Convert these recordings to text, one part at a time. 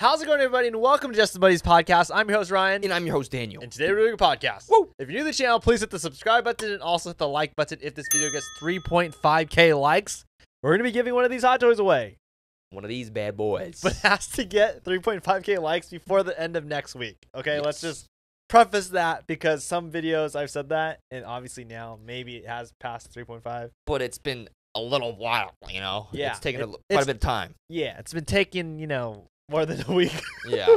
How's it going, everybody, and welcome to Just the Buddies podcast. I'm your host, Ryan. And I'm your host, Daniel. And today we're doing a podcast. Woo! If you're new to the channel, please hit the subscribe button and also hit the like button if this video gets 3.5k likes. We're going to be giving one of these hot toys away. One of these bad boys. But it has to get 3.5k likes before the end of next week. Okay, Yes. Let's just preface that because some videos I've said that, and obviously now maybe it has passed 3.5. But it's been a little while, you know? Yeah, It's taken quite a bit of time. Yeah, it's been taking, more than a week. Yeah.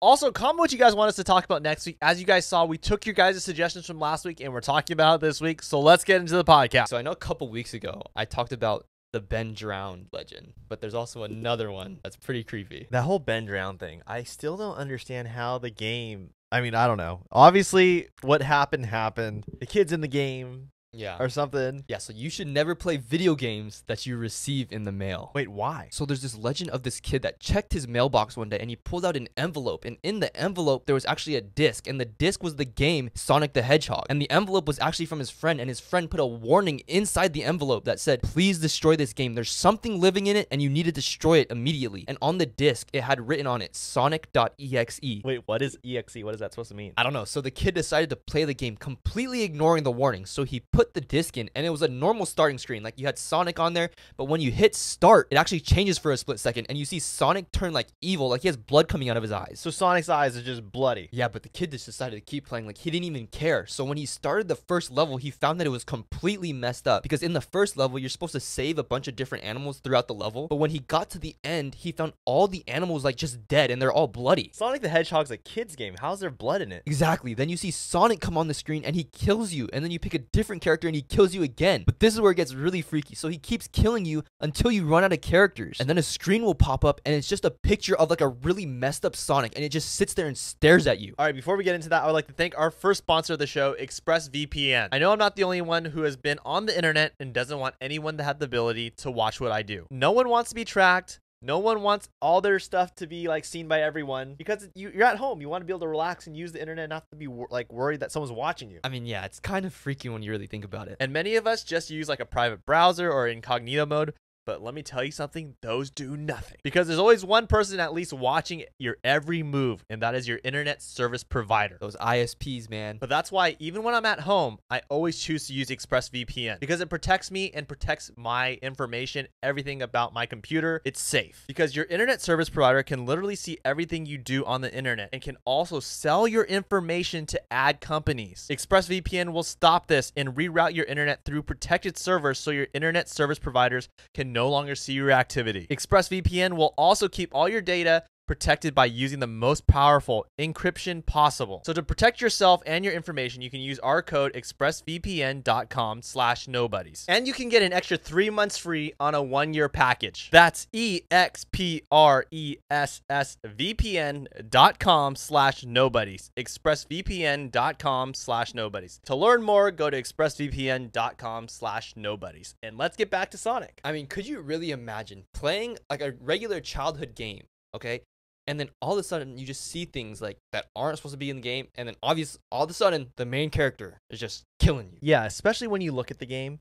Also, comment what you guys want us to talk about next week. As you guys saw, we took your guys' suggestions from last week, and we're talking about it this week. So let's get into the podcast. So I know a couple weeks ago, I talked about the Ben Drowned legend, but there's also another one that's pretty creepy. That whole Ben Drown thing, I still don't understand how the game... I mean, I don't know. Obviously, what happened. The kid's in the game Yeah. or something. Yeah, so you should never play video games that you receive in the mail. Wait, why? So there's this legend of this kid that checked his mailbox one day and he pulled out an envelope, and in the envelope there was actually a disc, and the disc was the game Sonic the Hedgehog, and the envelope was actually from his friend, and his friend put a warning inside the envelope that said, please destroy this game, there's something living in it and you need to destroy it immediately. And on the disc it had written on it Sonic.exe. Wait, what is EXE? What is that supposed to mean? I don't know. So the kid decided to play the game completely ignoring the warning. So he put the disc in, and it was a normal starting screen. Like, you had Sonic on there, but when you hit start, it actually changes for a split second, and you see Sonic turn like evil, like he has blood coming out of his eyes. So Sonic's eyes are just bloody. Yeah, but the kid just decided to keep playing. Like, he didn't even care. So when he started the first level, he found that it was completely messed up, because in the first level, you're supposed to save a bunch of different animals throughout the level. But when he got to the end, he found all the animals like just dead, and they're all bloody. Sonic the Hedgehog's a kid's game. How's there blood in it? Exactly. Then you see Sonic come on the screen and he kills you, and then you pick a different character and he kills you again. But this is where it gets really freaky. So he keeps killing you until you run out of characters, and then a screen will pop up and it's just a picture of like a really messed up Sonic, and it just sits there and stares at you. All right, before we get into that, I would like to thank our first sponsor of the show, ExpressVPN. I know I'm not the only one who has been on the internet and doesn't want anyone to have the ability to watch what I do. No one wants to be tracked. No one wants all their stuff to be like seen by everyone, because you're at home. You want to be able to relax and use the internet, not to be worried that someone's watching you. I mean, yeah, it's kind of freaky when you really think about it. And many of us just use like a private browser or incognito mode. But let me tell you something, those do nothing. Because there's always one person at least watching your every move, and that is your internet service provider. Those ISPs, man. But that's why even when I'm at home, I always choose to use ExpressVPN, because it protects me and protects my information, everything about my computer. It's safe because your internet service provider can literally see everything you do on the internet and can also sell your information to ad companies. ExpressVPN will stop this and reroute your internet through protected servers so your internet service providers can no longer see your activity. ExpressVPN will also keep all your data protected by using the most powerful encryption possible. So to protect yourself and your information, you can use our code expressvpn.com/nobodies. And you can get an extra 3 months free on a 1-year package. That's expressvpn.com/nobodies. expressvpn.com/nobodies. To learn more, go to expressvpn.com/nobodies. And let's get back to Sonic. I mean, could you really imagine playing like a regular childhood game, okay? And then all of a sudden, you just see things like that aren't supposed to be in the game. And then obviously, all of a sudden, the main character is just killing you. Yeah, especially when you look at the game,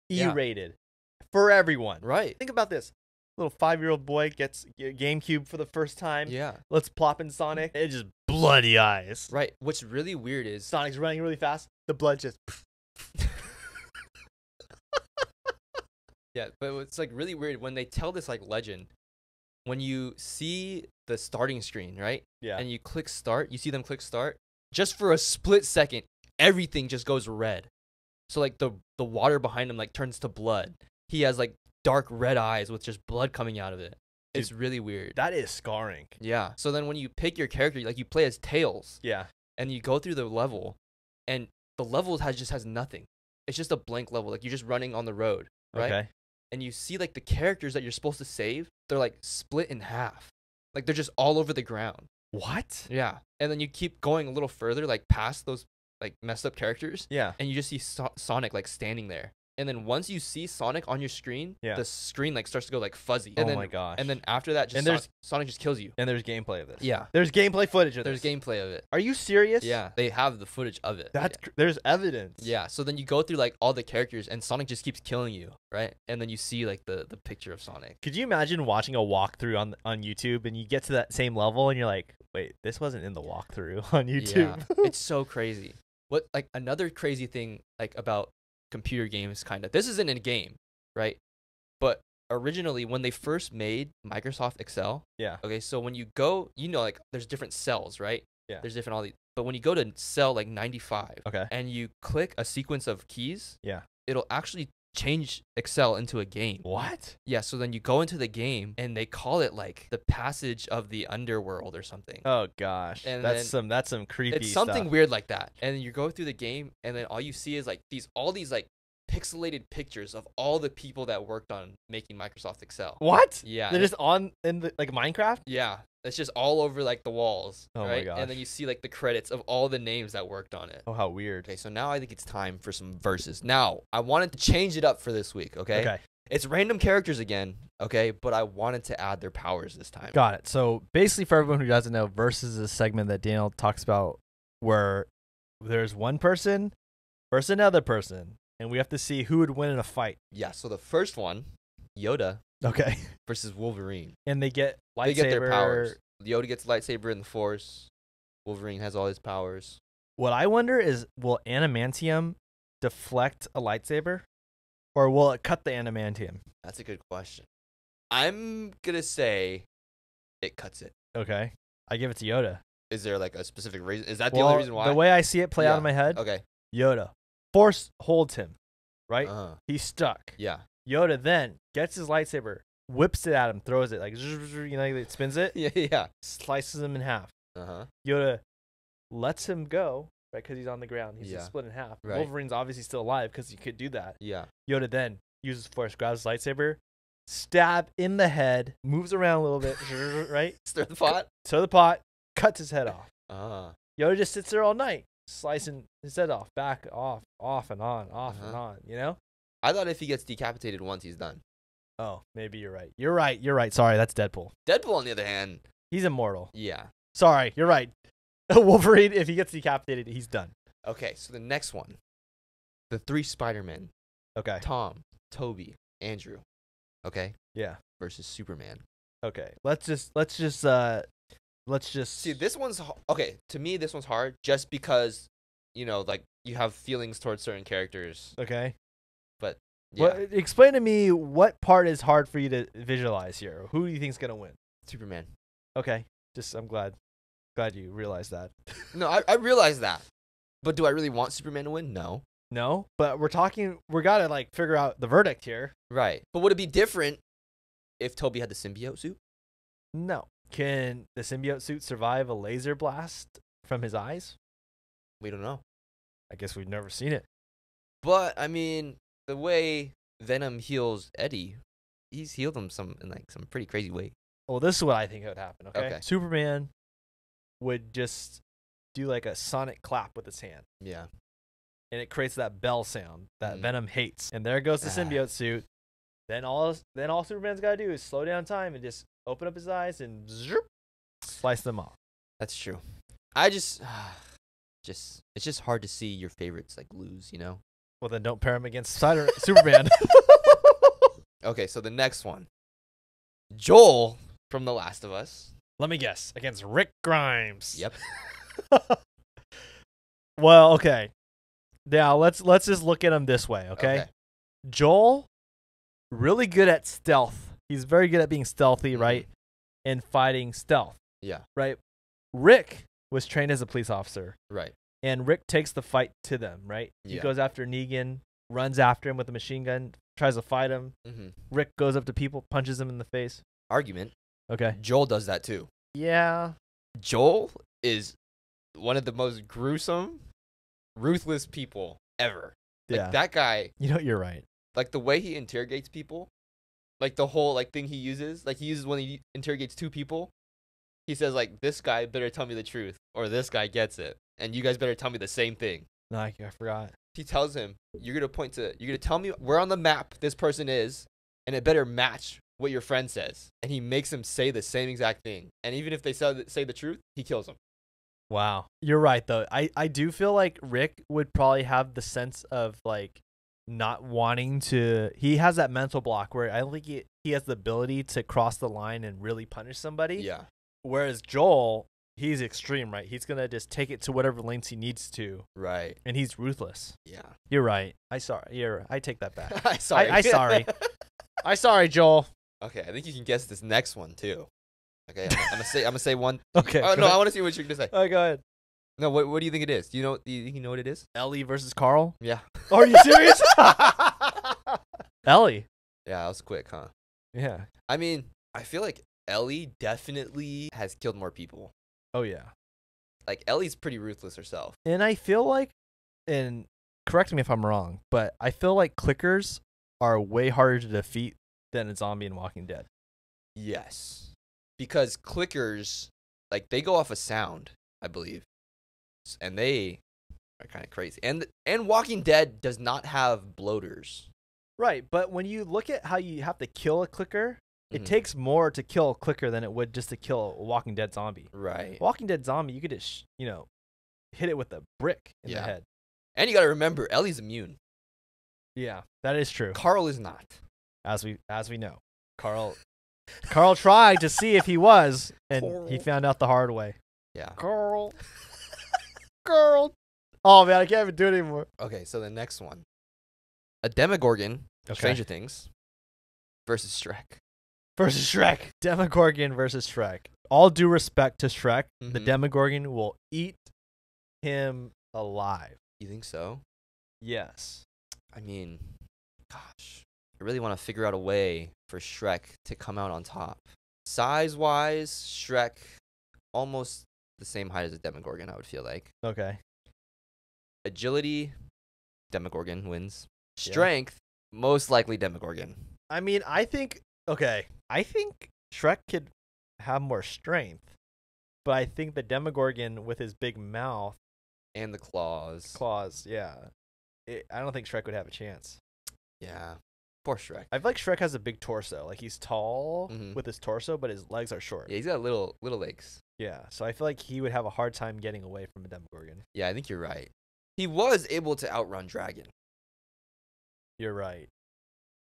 Yeah. E-rated for everyone. Right. Think about this. Little 5-year-old boy gets GameCube for the first time. Yeah. Let's plop in Sonic. It's just bloody eyes. Right. What's really weird is Sonic's running really fast. The blood just... yeah, but it's like really weird when they tell this like legend. When you see the starting screen, right? Yeah. And you click start, you see them click start. Just for a split second, everything just goes red. So like the water behind him like turns to blood. He has like dark red eyes with just blood coming out of it. It's really weird. That is scarring. Yeah. So then when you pick your character, like you play as Tails. Yeah. And you go through the level, and the level just has nothing. It's just a blank level. Like you're just running on the road, right? Okay. And you see like the characters that you're supposed to save, they're like split in half. Like they're just all over the ground. What? Yeah. And then you keep going a little further, like past those like messed up characters. Yeah. And you just see Sonic like standing there. And then once you see Sonic on your screen, Yeah. the screen like starts to go like fuzzy. Oh And then, my gosh. And then after that, And Sonic just kills you. And there's gameplay of this. Yeah. There's gameplay footage of There's this. gameplay of it. Are you serious? Yeah. They have the footage of it. There's evidence. Yeah. So then you go through like all the characters and Sonic just keeps killing you, right? And then you see like the picture of Sonic. Could you imagine watching a walkthrough on YouTube and you get to that same level and you're like, wait, this wasn't in the walkthrough on YouTube. Yeah. It's so crazy. What like another crazy thing like about computer games kind of. This isn't in a game, right? But originally when they first made Microsoft Excel, Yeah. okay, so when you go, like there's different cells, right? Yeah. There's different all these. But when you go to cell like 95, Okay. and you click a sequence of keys, Yeah. it'll actually change Excel into a game. What? Yeah, so then you go into the game and they call it like the passage of the underworld or something. Oh gosh. And that's some creepy It's something stuff. weird like that. And then you go through the game and then all you see is like all these like pixelated pictures of all the people that worked on making Microsoft Excel. What? Yeah. They're just on in the like Minecraft? Yeah. It's just all over like the walls. Oh my right? gosh. And then you see like the credits of all the names that worked on it. Oh, how weird. Okay, so now I think it's time for some verses. Now, I wanted to change it up for this week, okay? Okay. It's random characters again, okay? But I wanted to add their powers this time. Got it. So basically, for everyone who doesn't know, Versus is a segment that Daniel talks about where there's one person versus another person, and we have to see who would win in a fight. Yeah, so the first one, Yoda Okay. versus Wolverine. And they get lightsaber. They get their powers. Yoda gets lightsaber in the Force. Wolverine has all his powers. What I wonder is, will adamantium deflect a lightsaber, or will it cut the adamantium? That's a good question. I'm going to say it cuts it. Okay. I give it to Yoda. Is there like a specific reason? Is that the only reason why? The way I see it play out Yeah. in my head, Okay. Yoda. Force holds him, right? Uh-huh. He's stuck. Yeah. Yoda then gets his lightsaber, whips it at him, throws it, like, it spins it, Yeah. slices him in half. Uh-huh. Yoda lets him go, right, because he's on the ground. He's just Yeah. split in half. Right. Wolverine's obviously still alive because he could do that. Yeah. Yoda then uses Force, grabs his lightsaber, stab in the head, moves around a little bit, right? Stir the pot. To the pot, cuts his head off. Ah. Yoda just sits there all night, slicing his head off, back, off and on, off and Uh-huh. on, you know? I thought if he gets decapitated once, he's done. Oh, maybe you're right. You're right. Sorry, that's Deadpool. Deadpool, on the other hand, He's immortal. yeah. Sorry, you're right. Wolverine, if he gets decapitated, he's done. Okay, so the next one, the 3 Spider-Men, Okay. Tom, Toby, Andrew, okay, Yeah. versus Superman. Okay. Let's just See, this one's okay. To me, this one's hard just because, like you have feelings towards certain characters. Okay. But yeah, Well, explain to me what part is hard for you to visualize here. Who do you think's gonna win? Superman. Okay. I'm glad you realized that. No, I realize that, but do I really want Superman to win? No. No, but we gotta like figure out the verdict here. Right. But would it be different if Toby had the symbiote suit? No. Can the symbiote suit survive a laser blast from his eyes? We don't know. I guess we've never seen it. But I mean, the way Venom heals Eddie, he's healed him in some pretty crazy way. Well, this is what I think would happen, okay? Okay. Superman would just do like a sonic clap with his hand, Yeah. and it creates that bell sound that Mhm. Venom hates. And there goes the symbiote suit. Then all Superman's got to do is slow down time and just open up his eyes and zoop, slice them off. That's true. I just it's just hard to see your favorites like lose, Well, then don't pair him against Superman. Okay, so the next one. Joel from The Last of Us. Let me guess. Against Rick Grimes. Yep. Well, okay. Now let's just look at him this way, okay? Joel, really good at stealth. He's very good at being stealthy, Mhm. right? And fighting stealth, Yeah. right? Rick was trained as a police officer, Right. and Rick takes the fight to them, right? He Yeah. goes after Negan, runs after him with a machine gun, tries to fight him. Mm-hmm. Rick goes up to people, punches him in the face. Argument. Okay. Joel does that too. Yeah. Joel is one of the most gruesome, ruthless people ever. Like Yeah. that guy, You know, you're right. like the way he interrogates people, like the whole thing he uses, when he interrogates 2 people, he says like, this guy better tell me the truth or this guy gets it. And you guys better tell me the same thing. No, I forgot. he tells him, you're gonna tell me where on the map this person is, and it better match what your friend says. And he makes him say the same exact thing. And even if they say the truth, he kills him. Wow. You're right, though. I do feel like Rick would probably have the sense of, like, not wanting to. He has that mental block where I don't think he has the ability to cross the line and really punish somebody. Yeah. Whereas Joel, he's extreme, right? He's going to just take it to whatever lengths he needs to. Right. And he's ruthless. Yeah. You're right. I take that back. I'm sorry. I'm sorry, Joel. Okay, I think you can guess this next one too. Okay, I'm gonna say one. Okay. Oh no, I want to see what you're gonna say. Oh, go ahead. No, what do you think it is? Do you think you know what it is? Ellie versus Carl? Yeah. Are you serious? Ellie. Yeah, that was quick, huh? Yeah. I mean, I feel like Ellie definitely has killed more people. Oh, yeah. Like, Ellie's pretty ruthless herself. And I feel like, and correct me if I'm wrong, but I feel like clickers are way harder to defeat than a zombie in Walking Dead. Yes. Because clickers, like, they go off a sound, I believe. And they are kind of crazy. And Walking Dead does not have bloaters. Right, but when you look at how you have to kill a clicker, it Mhm. takes more to kill a clicker than it would just to kill a Walking Dead zombie. Right. Walking Dead zombie, you could just, hit it with a brick in the head. And you got to remember, Ellie's immune. Yeah, that is true. Carl is not. As we know. Carl tried to see if he was, and he found out the hard way. Yeah. Carl. Oh, man, I can't even do it anymore. Okay, so the next one. A Demogorgon, Okay. Stranger Things, versus Shrek. Versus Shrek. Demogorgon versus Shrek. All due respect to Shrek, the Mhm. Demogorgon will eat him alive. You think so? Yes. I mean, gosh. I really want to figure out a way for Shrek to come out on top. Size-wise, Shrek, almost the same height as a Demogorgon, I would feel like. Okay. Agility, Demogorgon wins. Yeah. Strength, most likely Demogorgon. I mean, I think Shrek could have more strength, but I think the Demogorgon with his big mouth, And the claws. yeah. I don't think Shrek would have a chance. Yeah. Poor Shrek. I feel like Shrek has a big torso. Like, he's tall Mhm. with his torso, but his legs are short. Yeah, he's got little legs. Yeah, so I feel like he would have a hard time getting away from a Demogorgon. Yeah, I think you're right. He was able to outrun Dragon. You're right.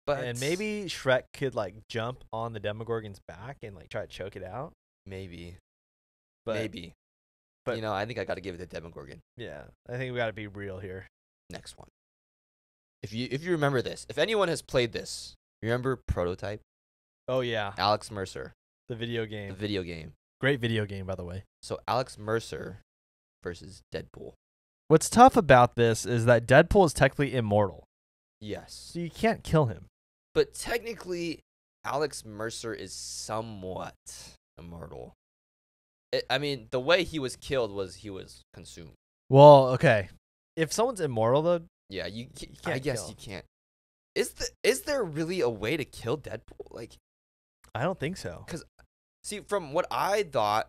But And maybe Shrek could, like, jump on the Demogorgon's back and, like, try to choke it out. Maybe. But, Maybe. but- I think I got to give it to Demogorgon. Yeah, I think we got to be real here. Next one. If you remember this, if anyone has played this, remember Prototype? Oh, yeah, Alex Mercer, the video the game. video game. Great video game, by the way. So Alex Mercer versus Deadpool. What's tough about this is that Deadpool is technically immortal, Yes. so you can't kill him. But technically, Alex Mercer is somewhat immortal. I mean, the way he was killed was he was consumed. Well, okay. If someone's immortal, though, Yeah, I can't guess kill. you can't. Is there really a way to kill Deadpool? Like, I don't think so. see, from what I thought,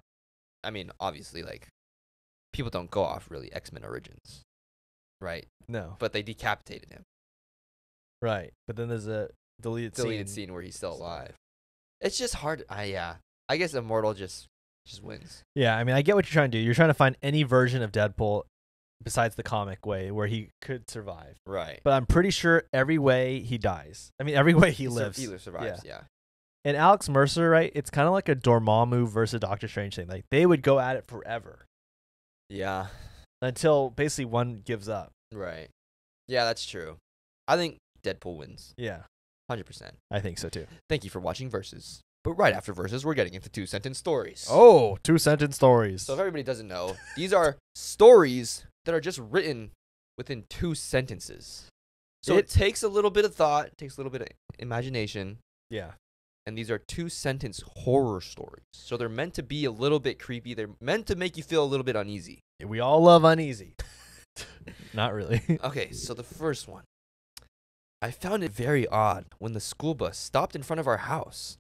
I mean, obviously, like, people don't go off really X-Men Origins, right? No. But they decapitated him. Right. But then there's a deleted Scene where he's still alive. It's just hard. I guess immortal just wins. Yeah, I mean, I get what you're trying to do. You're trying to find any version of Deadpool besides the comic way where he could survive. Right. But I'm pretty sure every way he dies. I mean, every way he lives. He survives. Yeah. And Alex Mercer, right? It's kind of like a Dormammu versus Doctor Strange thing. Like, they would go at it forever Yeah. until basically one gives up. Right. Yeah, that's true. I think Deadpool wins. Yeah, 100%. I think so too. Thank you for watching Versus. But right after Versus, we're getting into 2-sentence stories. Oh, 2-sentence stories. So if everybody doesn't know, these are stories that are just written within 2 sentences. So it takes a little bit of thought, takes a little bit of imagination. Yeah. And these are 2-sentence horror stories. So they're meant to be a little bit creepy. They're meant to make you feel a little bit uneasy. We all love uneasy. Not really. Okay, so the first one. I found it very odd when the school bus stopped in front of our house.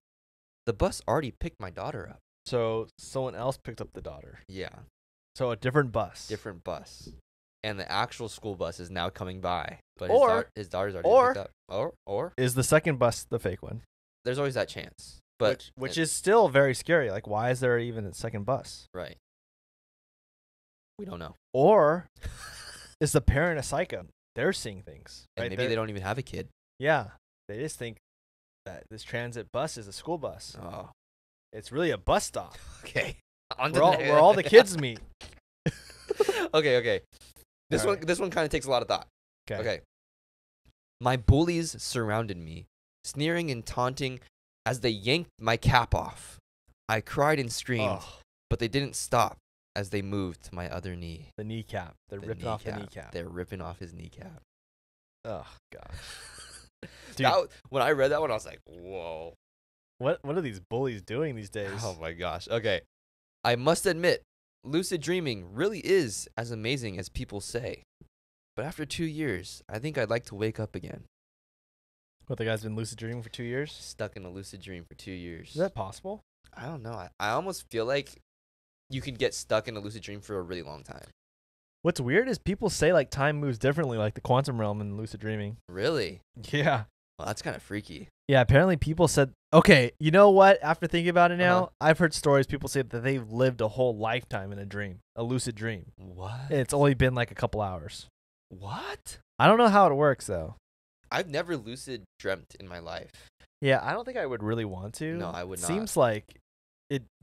The bus already picked my daughter up. So someone else picked up the daughter. Yeah, So a different bus. different bus. and the actual school bus is now coming by, but Or- his daughter's already or- picked up. Or Is the second bus the fake one? there's always that chance. But Which is still very scary. Like, why is there even a second bus? right. We don't know. Or is the parent a psycho? They're seeing things. And Right? maybe they don't even have a kid. Yeah. They just think that this transit bus is a school bus. Oh. It's really a bus stop Okay. where all the kids meet. Okay. This All right. this one kind of takes a lot of thought. Okay. Okay. My bullies surrounded me, sneering and taunting as they yanked my cap off. I cried and screamed, Oh, but they didn't stop as they moved to my other knee. the kneecap. They're ripping off the kneecap. They're ripping off his kneecap. Oh, gosh. Dude, When I read that one, I was like, whoa. what are these bullies doing these days? Oh my gosh. Okay. I must admit, lucid dreaming really is as amazing as people say. But after 2 years, I think I'd like to wake up again. What, the guy's been lucid dreaming for 2 years? Stuck in a lucid dream for 2 years. Is that possible? I don't know. I almost feel like you could get stuck in a lucid dream for a really long time. What's weird is people say like time moves differently, like the quantum realm in lucid dreaming. Really? Yeah. Well, that's kind of freaky. Yeah, apparently people said, okay, you know what? After thinking about it now, Uh-huh. I've heard stories people say that they've lived a whole lifetime in a dream, a lucid dream. What? It's only been like a couple hours. What? I don't know how it works though. I've never lucid dreamt in my life. Yeah, I don't think I would really want to. No, I would not. Seems like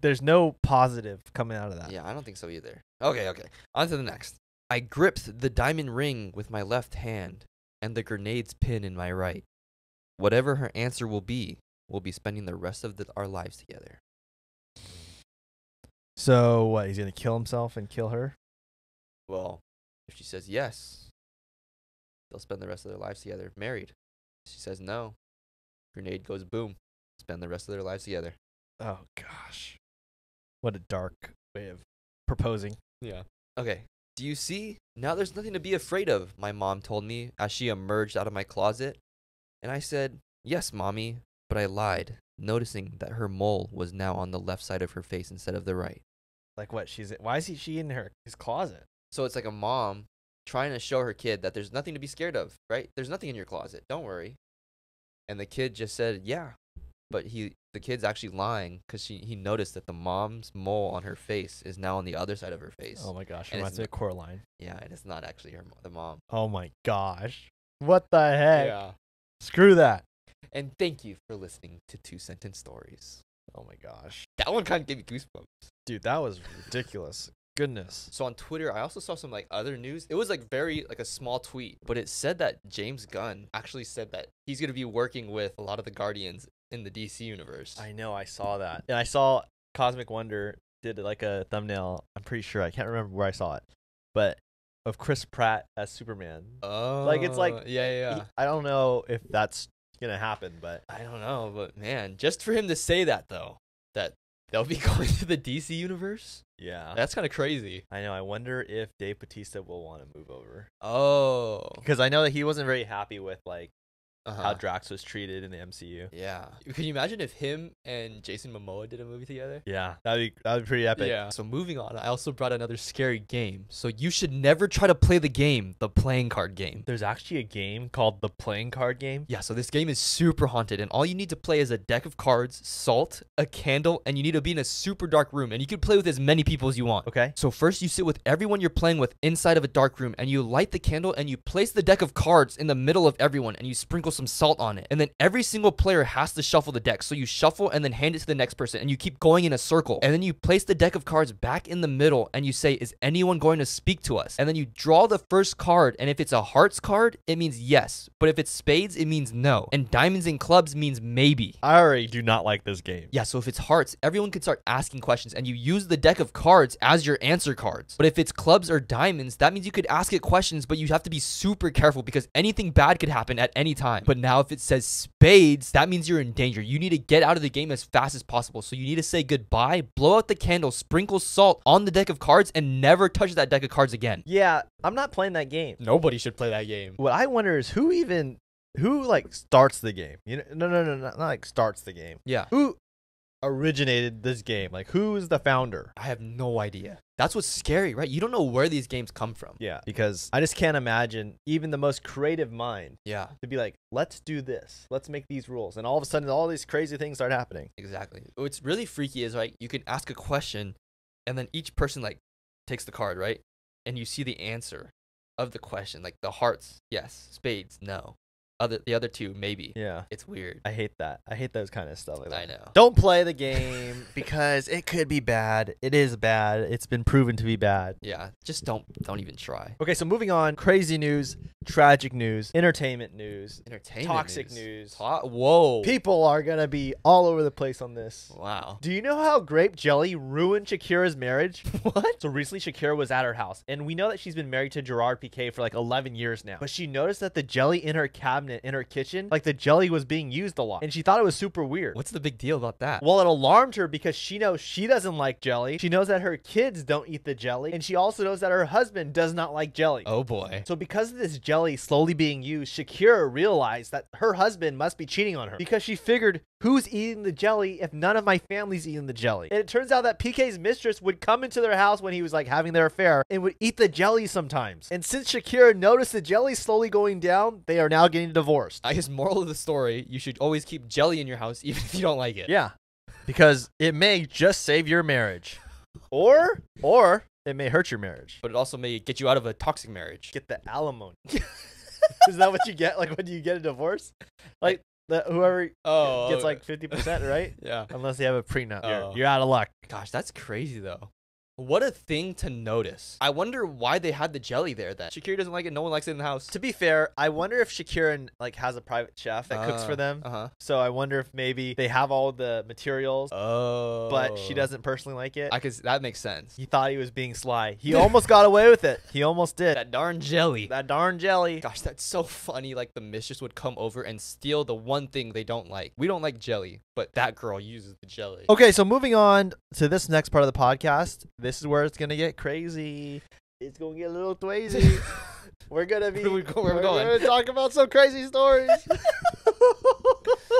there's no positive coming out of that. Yeah, I don't think so either. Okay. On to the next. I gripped the diamond ring with my left hand and the grenade's pin in my right. Whatever her answer will be, we'll be spending the rest of our lives together. So what, he's going to kill himself and kill her? Well, if she says yes, they'll spend the rest of their lives together, married. If she says no, grenade goes boom. Spend the rest of their lives together. Oh gosh. What a dark way of proposing. Yeah. Okay. Do you see? Now there's nothing to be afraid of, my mom told me as she emerged out of my closet. And I said, yes, mommy, but I lied, noticing that her mole was now on the left side of her face instead of the right. Like what? Why is she in his closet? So it's like a mom trying to show her kid that there's nothing to be scared of, right? There's nothing in your closet. Don't worry. And the kid just said, yeah. But the kid's actually lying because he noticed that the mom's mole on her face is now on the other side of her face. Oh my gosh, And reminds me of Coraline. Yeah, and it's not actually the mom. Oh my gosh. What the heck? Yeah. Screw that. And thank you for listening to 2-Sentence Stories. Oh my gosh. That one kind of gave me goosebumps. Dude, that was ridiculous. Goodness. So on Twitter, I also saw some like other news. It was like very like a small tweet, but it said that James Gunn actually said that he's going to be working with a lot of the Guardians in the DC universe. I know, I saw that. And I saw Cosmic Wonder did like a thumbnail. I'm pretty sure. I can't remember where I saw it. But of Chris Pratt as Superman. Oh. Like, it's like- yeah. I don't know if that's going to happen, but I don't know, but man, just for him to say that though, that they'll be going to the DC universe, yeah. that's kind of crazy. I know. I wonder if Dave Bautista will want to move over. Oh. Because I know that he wasn't very happy with like Uh-huh. how Drax was treated in the MCU. Yeah. Can you imagine if him and Jason Momoa did a movie together? Yeah, that'd be pretty epic. Yeah. So moving on, I also brought another scary game. So you should never try to play the game, the playing card game. There's actually a game called the Playing Card Game. Yeah, so this game is super haunted, and all you need to play is a deck of cards, salt, a candle, and you need to be in a super dark room, and you can play with as many people as you want. Okay. So first you sit with everyone you're playing with inside of a dark room, and you light the candle, and you place the deck of cards in the middle of everyone, and you sprinkle some salt on it. And then every single player has to shuffle the deck. So you shuffle and then hand it to the next person, and you keep going in a circle. And then you place the deck of cards back in the middle, and you say, is anyone going to speak to us? And then you draw the first card, and if it's a hearts card, it means yes. But if it's spades, it means no. And diamonds and clubs means maybe. I already do not like this game. Yeah, so if it's hearts, everyone can start asking questions, and you use the deck of cards as your answer cards. But if it's clubs or diamonds, that means you could ask it questions, but you have to be super careful because anything bad could happen at any time. But now if it says spades, that means you're in danger. You need to get out of the game as fast as possible. So you need to say goodbye, blow out the candle, sprinkle salt on the deck of cards, and never touch that deck of cards again. Yeah, I'm not playing that game. Nobody should play that game. What I wonder is who like starts the game. You know, no, not like starts the game. Yeah. Who originated this game? Like, who is the founder? I have no idea. That's what's scary, right? You don't know where these games come from. Yeah, because I just can't imagine even the most creative mind Yeah, to be like, let's do this. Let's make these rules. And all of a sudden, all these crazy things start happening. exactly. What's really freaky is, like, you can ask a question, and then each person, like, takes the card, right? And you see the answer of the question. Like, the hearts, yes. Spades, no. The other two, maybe. Yeah. It's weird. I hate that. I hate those kind of stuff like that. I know. Don't play the game because it could be bad. It is bad. It's been proven to be bad. Yeah, just don't even try. Okay, so moving on. Crazy news, tragic news, entertainment news, Entertainment toxic news. Whoa. People are going to be all over the place on this. Wow. Do you know how grape jelly ruined Shakira's marriage? What? So recently Shakira was at her house, and we know that she's been married to Gerard Piqué for like 11 years now. But she noticed that the jelly in her cabinet in her kitchen, like the jelly was being used a lot, and she thought it was super weird. What's the big deal about that? Well, it alarmed her because she knows she doesn't like jelly. She knows that her kids don't eat the jelly, and she also knows that her husband does not like jelly. Oh boy. So because of this jelly slowly being used, Shakira realized that her husband must be cheating on her because she figured, who's eating the jelly if none of my family's eating the jelly? And it turns out that PK's mistress would come into their house when he was like having their affair and would eat the jelly sometimes. And since Shakira noticed the jelly slowly going down, they are now getting divorced. I guess moral of the story, you should always keep jelly in your house even if you don't like it. Yeah, because it may just save your marriage, or it may hurt your marriage. But it also may get you out of a toxic marriage. Get the alimony. Is that what you get? Like when you get a divorce, like whoever gets like 50%, right? Yeah. Unless they have a prenup, Oh. you're out of luck. Gosh, that's crazy though. What a thing to notice. I wonder why they had the jelly there then. Shakira doesn't like it. No one likes it in the house. To be fair, I wonder if Shakira like has a private chef that cooks for them. Uh-huh. So I wonder if maybe they have all the materials, Oh. but she doesn't personally like it. That makes sense. He thought he was being sly. He almost got away with it. He almost did. That darn jelly. That darn jelly. Gosh, that's so funny. Like the mistress would come over and steal the one thing they don't like. We don't like jelly, but that girl uses the jelly. Okay, so moving on to this next part of the podcast. This is where it's gonna get crazy. It's gonna get a little crazy. We're gonna be. Where we going? We're gonna talk about some crazy stories.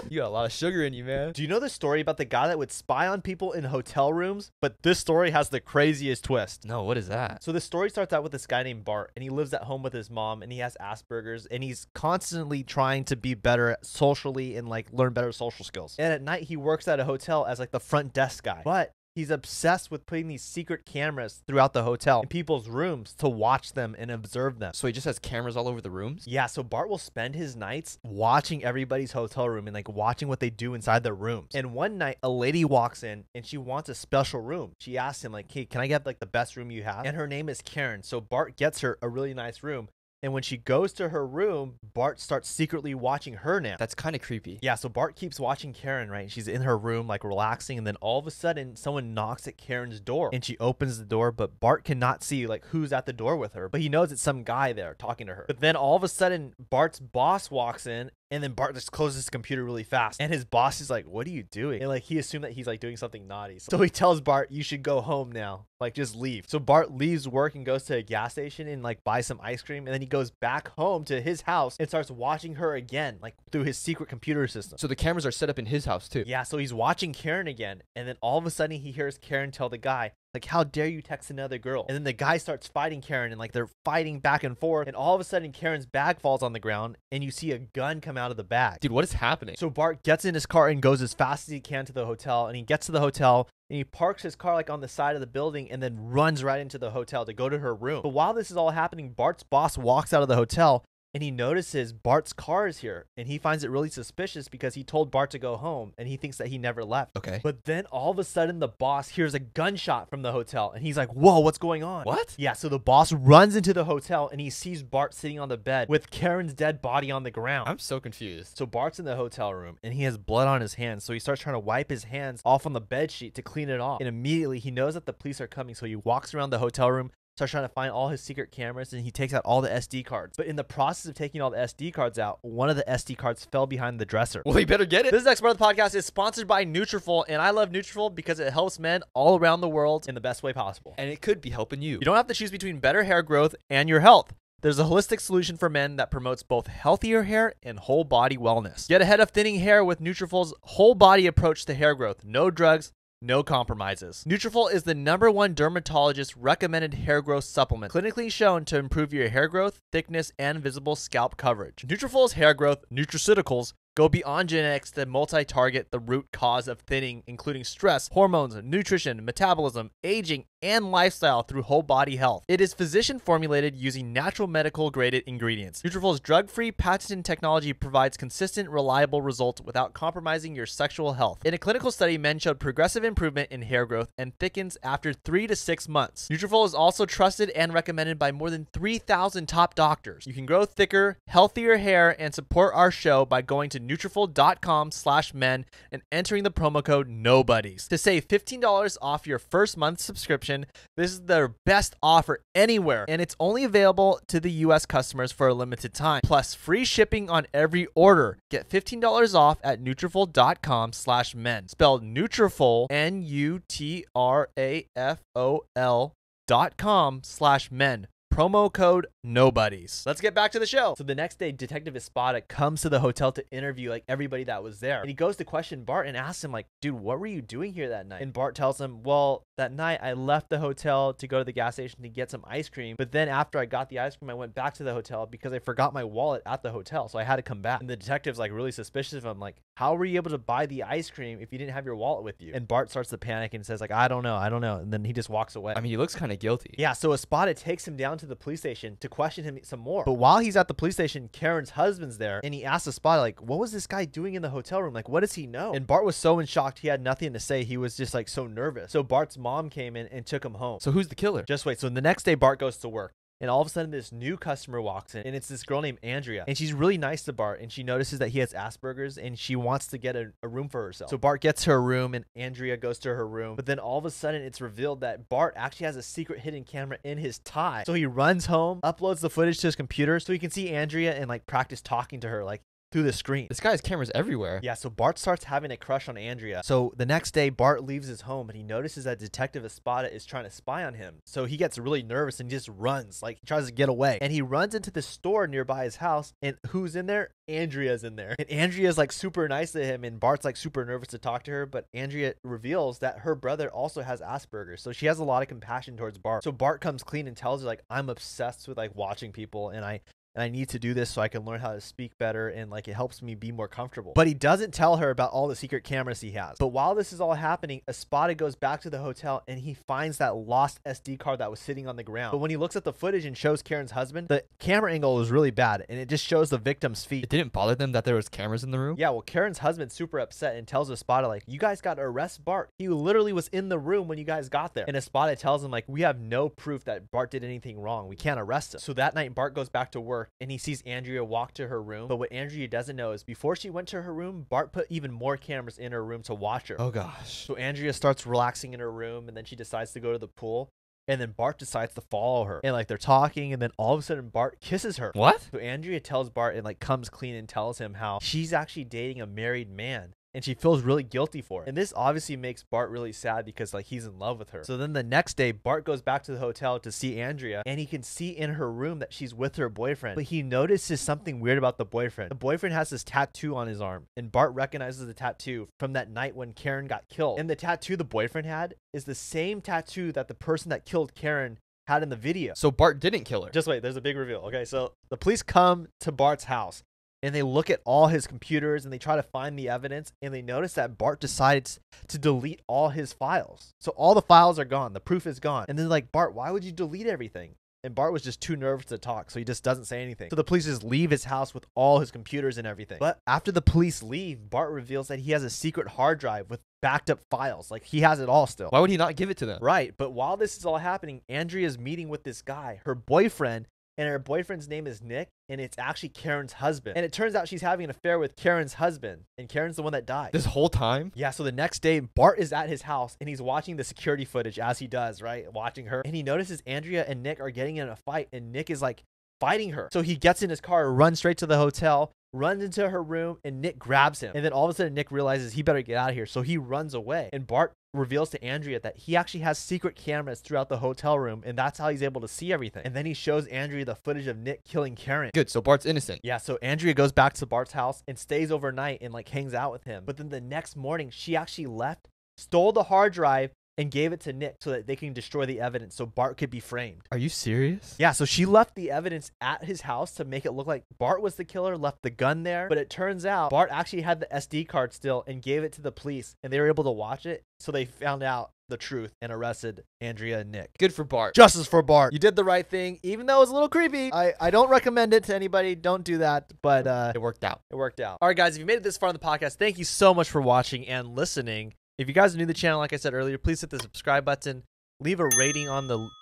You got a lot of sugar in you, man. Do you know the story about the guy that would spy on people in hotel rooms? But this story has the craziest twist. No, what is that? So the story starts out with this guy named Bart, and he lives at home with his mom, and he has Asperger's, and he's constantly trying to be better socially and like learn better social skills. And at night he works at a hotel as like the front desk guy. But he's obsessed with putting these secret cameras throughout the hotel in people's rooms to watch them and observe them. So he just has cameras all over the rooms? Yeah, so Bart will spend his nights watching everybody's hotel room and like watching what they do inside their rooms. And one night a lady walks in and she wants a special room. She asks him like, hey, can I get like the best room you have? And her name is Karen. So Bart gets her a really nice room. And when she goes to her room, Bart starts secretly watching her now. That's kind of creepy. Yeah, so Bart keeps watching Karen, right? She's in her room, like relaxing, and then all of a sudden, someone knocks at Karen's door, and she opens the door, but Bart cannot see like who's at the door with her, but he knows it's some guy there talking to her. But then all of a sudden, Bart's boss walks in, and then Bart just closes his computer really fast. And his boss is like, what are you doing? And like he assumed that he's like doing something naughty. So he tells Bart, you should go home now. Like just leave. So Bart leaves work and goes to a gas station and like buys some ice cream. And then he goes back home to his house and starts watching her again, like through his secret computer system. So the cameras are set up in his house too? Yeah, so he's watching Karen again. And then all of a sudden he hears Karen tell the guy, like, how dare you text another girl? And then the guy starts fighting Karen and like they're fighting back and forth. And all of a sudden Karen's bag falls on the ground and you see a gun come out of the bag. Dude, what is happening? So Bart gets in his car and goes as fast as he can to the hotel. And he gets to the hotel and he parks his car like on the side of the building and then runs right into the hotel to go to her room. But while this is all happening, Bart's boss walks out of the hotel and he notices Bart's car is here, and he finds it really suspicious because he told Bart to go home, and he thinks that he never left. Okay. But then all of a sudden, the boss hears a gunshot from the hotel, and he's like, whoa, what's going on? What? Yeah, so the boss runs into the hotel, and he sees Bart sitting on the bed with Karen's dead body on the ground. I'm so confused. So Bart's in the hotel room, and he has blood on his hands, so he starts trying to wipe his hands off on the bed sheet to clean it off. And immediately, he knows that the police are coming, so he walks around the hotel room, starts trying to find all his secret cameras, and he takes out all the SD cards. But in the process of taking all the SD cards out, one of the SD cards fell behind the dresser. Well, he better get it. This next part of the podcast is sponsored by Nutrafol, and I love Nutrafol because it helps men all around the world in the best way possible. And it could be helping you. You don't have to choose between better hair growth and your health. There's a holistic solution for men that promotes both healthier hair and whole body wellness. Get ahead of thinning hair with Nutrafol's whole body approach to hair growth. No drugs, no compromises. Nutrafol is the #1 dermatologist recommended hair growth supplement, clinically shown to improve your hair growth, thickness, and visible scalp coverage. Nutrafol's hair growth nutraceuticals go beyond genetics to multi-target the root cause of thinning, including stress, hormones, nutrition, metabolism, aging, and lifestyle through whole body health. It is physician formulated using natural medical graded ingredients. Nutrafol's drug-free patented technology provides consistent, reliable results without compromising your sexual health. In a clinical study, men showed progressive improvement in hair growth and thickens after 3 to 6 months. Nutrafol is also trusted and recommended by more than 3,000 top doctors. You can grow thicker, healthier hair and support our show by going to Nutrafol.com/men and entering the promo code NOBODIES to save $15 off your first month subscription. This is their best offer anywhere, and it's only available to the US customers for a limited time, plus free shipping on every order. Get $15 off at Nutrafol.com/men, spelled Nutrafol, Nutrafol.com/men. Promo code NOBODIES. Let's get back to the show. So the next day, Detective Espada comes to the hotel to interview like everybody that was there. And he goes to question Bart and asks him like, dude, what were you doing here that night? And Bart tells him, well, that night I left the hotel to go to the gas station to get some ice cream. But then after I got the ice cream, I went back to the hotel because I forgot my wallet at the hotel. So I had to come back. And the detective's like really suspicious of him. Like, how were you able to buy the ice cream if you didn't have your wallet with you? And Bart starts to panic and says like, I don't know. And then he just walks away. I mean, he looks kind of guilty. Yeah, so Espada takes him down to the police station to question him some more. But while he's at the police station, Karen's husband's there, and he asks Espada, like, what was this guy doing in the hotel room? Like, what does he know? And Bart was so in shock, he had nothing to say. He was just like so nervous. So Bart's mom came in and took him home. So who's the killer? Just wait. So the next day, Bart goes to work. And all of a sudden, this new customer walks in, and it's this girl named Andrea. And she's really nice to Bart, and she notices that he has Asperger's, and she wants to get a room for herself. So Bart gets her a room, and Andrea goes to her room. But then all of a sudden, it's revealed that Bart actually has a secret hidden camera in his tie. So he runs home, uploads the footage to his computer, so he can see Andrea and like practice talking to her, like through the screen. This guy has cameras everywhere. Yeah, so Bart starts having a crush on Andrea. So the next day, Bart leaves his home and he notices that Detective Espada is trying to spy on him. So he gets really nervous and just runs, like he tries to get away. And he runs into the store nearby his house, and who's in there? Andrea's in there. And Andrea's like super nice to him, and Bart's like super nervous to talk to her, but Andrea reveals that her brother also has Asperger's. So she has a lot of compassion towards Bart. So Bart comes clean and tells her like, I'm obsessed with like watching people, and I need to do this so I can learn how to speak better, and like it helps me be more comfortable. But he doesn't tell her about all the secret cameras he has. But while this is all happening, Espada goes back to the hotel and he finds that lost SD card that was sitting on the ground. But when he looks at the footage and shows Karen's husband, the camera angle is really bad, and it just shows the victim's feet. It didn't bother them that there was cameras in the room? Yeah, well, Karen's husband's super upset and tells Espada like, you guys got to arrest Bart. He literally was in the room when you guys got there. And Espada tells him like, we have no proof that Bart did anything wrong. We can't arrest him. So that night, Bart goes back to work and he sees Andrea walk to her room. But what Andrea doesn't know is before she went to her room, Bart put even more cameras in her room to watch her. Oh gosh. So Andrea starts relaxing in her room, and then she decides to go to the pool. And then Bart decides to follow her. And like they're talking, and then all of a sudden Bart kisses her. What? So Andrea tells Bart and like comes clean and tells him how she's actually dating a married man. And she feels really guilty for it. And this obviously makes Bart really sad because like he's in love with her. So then the next day, Bart goes back to the hotel to see Andrea, and he can see in her room that she's with her boyfriend. But he notices something weird about the boyfriend. The boyfriend has this tattoo on his arm, and Bart recognizes the tattoo from that night when Karen got killed. And the tattoo the boyfriend had is the same tattoo that the person that killed Karen had in the video. So Bart didn't kill her. Just wait, there's a big reveal. Okay, so the police come to Bart's house, and they look at all his computers and they try to find the evidence, and they notice that Bart decides to delete all his files. So all the files are gone. The proof is gone. And they're like, Bart, why would you delete everything? And Bart was just too nervous to talk, so he just doesn't say anything. So the police just leave his house with all his computers and everything. But after the police leave, Bart reveals that he has a secret hard drive with backed up files. Like he has it all still. Why would he not give it to them? Right. But while this is all happening, Andrea's meeting with this guy, her boyfriend, and her boyfriend's name is Nick, and it's actually Karen's husband. And it turns out she's having an affair with Karen's husband, and Karen's the one that died. This whole time? Yeah, so the next day, Bart is at his house, and he's watching the security footage as he does, right? Watching her. And he notices Andrea and Nick are getting in a fight, and Nick is like fighting her. So he gets in his car, runs straight to the hotel, runs into her room, and Nick grabs him. And then all of a sudden, Nick realizes he better get out of here. So he runs away. And Bart reveals to Andrea that he actually has secret cameras throughout the hotel room, and that's how he's able to see everything. And then he shows Andrea the footage of Nick killing Karen. Good, so Bart's innocent. Yeah, so Andrea goes back to Bart's house and stays overnight and like hangs out with him. But then the next morning, she actually left, stole the hard drive, and gave it to Nick so that they can destroy the evidence so Bart could be framed. Are you serious? Yeah, so she left the evidence at his house to make it look like Bart was the killer, left the gun there. But it turns out Bart actually had the SD card still and gave it to the police, and they were able to watch it. So they found out the truth and arrested Andrea and Nick. Good for Bart. Justice for Bart. You did the right thing, even though it was a little creepy. I don't recommend it to anybody. Don't do that. But It worked out. it worked out. All right, guys, if you made it this far in the podcast, thank you so much for watching and listening. If you guys are new to the channel, like I said earlier, please hit the subscribe button. Leave a rating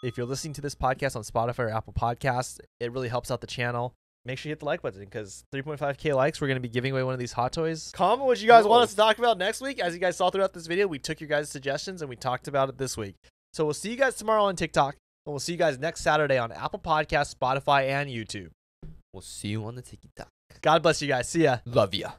if you're listening to this podcast on Spotify or Apple Podcasts. It really helps out the channel. Make sure you hit the like button because 3.5K likes, we're going to be giving away one of these hot toys. Comment what you guys want us to talk about next week. As you guys saw throughout this video, we took your guys' suggestions and we talked about it this week. So we'll see you guys tomorrow on TikTok, and we'll see you guys next Saturday on Apple Podcasts, Spotify, and YouTube. We'll see you on the TikTok. God bless you guys. See ya. Love ya.